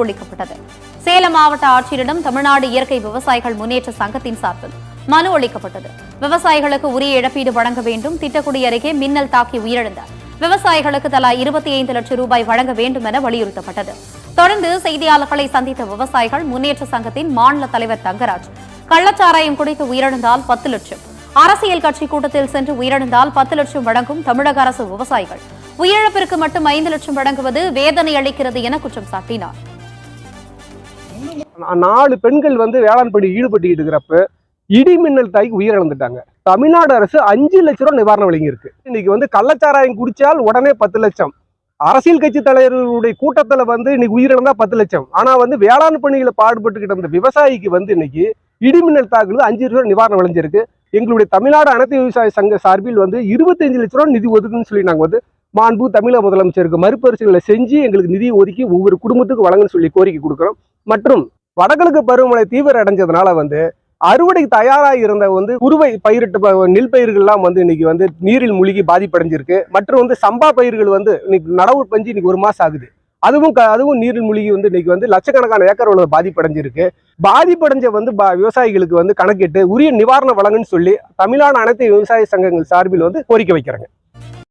அளிக்கப்பட்டது. சேலம் மாவட்ட ஆட்சியரிடம் தமிழ்நாடு இயற்கை விவசாயிகள் முன்னேற்ற சங்கத்தின் சார்பில் மனு அளிக்கப்பட்டது. விவசாயிகளுக்கு உரிய இழப்பீடு வழங்க வேண்டும். திட்டக்குடி அருகே மின்னல் தாக்கி உயிரிழந்த விவசாயிகளுக்கு தலா 25 லட்சம் ரூபாய் வழங்க வேண்டும் என வலியுறுத்தப்பட்டது. தொடர்ந்து செய்தியாளர்களை சந்தித்த விவசாயிகள் முன்னேற்ற சங்கத்தின் மாநில தலைவர் தங்கராஜ், கள்ளச்சாராயம் குடித்து உயிரிழந்தால் 10 லட்சம், அரசியல் கட்சி கூட்டத்தில் சென்று உயிரிழந்தால் 10 லட்சம் வழங்கும் தமிழக அரசு விவசாயிகள் உயிரிழப்பிற்கு மட்டும் 5 லட்சம் வழங்குவது வேதனை அளிக்கிறது என குற்றம் சாட்டினார். 4 பெண்கள் வேளாண் பணி ஈடுபட்டு இருக்கிறப்ப இடி மின்னல் தாக்கி உயிரிழந்துட்டாங்க. தமிழ்நாடு அரசு 5 லட்சம் ரூபாய் நிவாரணம் வழங்கியிருக்கு. இன்னைக்கு கள்ளச்சாராயம் குடிச்சால் உடனே 10 லட்சம், அரசியல் கட்சி தலைவர்களுடைய கூட்டத்துல இன்னைக்கு உயிரிழந்தா 10 லட்சம். ஆனா வேளாண் பணிகளை பாடுபட்டுக்கிட்ட அந்த விவசாயிக்கு இன்னைக்கு இடி மின்னல் தாக்குது 5 லட்சம் ரூபாய் நிவாரணம் வழங்கியிருக்கு. எங்களுடைய தமிழ்நாடு அனைத்து விவசாய சங்க சார்பில் 25 லட்சம் ரூபாய் நிதி ஒதுக்குன்னு சொல்லி நாங்க மாண்பு தமிழக முதலமைச்சருக்கு மறுபரிசீலனை செஞ்சு எங்களுக்கு நிதி ஒதுக்கி ஒவ்வொரு குடும்பத்துக்கு வழங்கன்னு சொல்லி கோரிக்கை கொடுக்கிறோம். மற்றும் வடகிழக்கு பருவமழை தீவிர அடைஞ்சதுனால அறுவடை தயாராக இருந்த குறுவை பயிரிட்டு நெல் பயிர்கள்லாம் இன்னைக்கு நீரில் மூழ்கி பாதிப்படைஞ்சிருக்கு. மற்றும் சம்பா பயிர்கள் இன்னைக்கு நடவு பஞ்சு இன்னைக்கு 1 மாசம் ஆகுது. அதுவும் நீரில் மூழ்கி இன்னைக்கு லட்சக்கணக்கான ஏக்கர் பாதிப்படைஞ்சிருக்கு. பாதிப்படைஞ்ச விவசாயிகளுக்கு கணக்கிட்டு உரிய நிவாரணம் வழங்குன்னு சொல்லி தமிழ்நாடு அனைத்து விவசாய சங்கங்கள் சார்பில் கோரிக்கை வைக்கிறாங்க.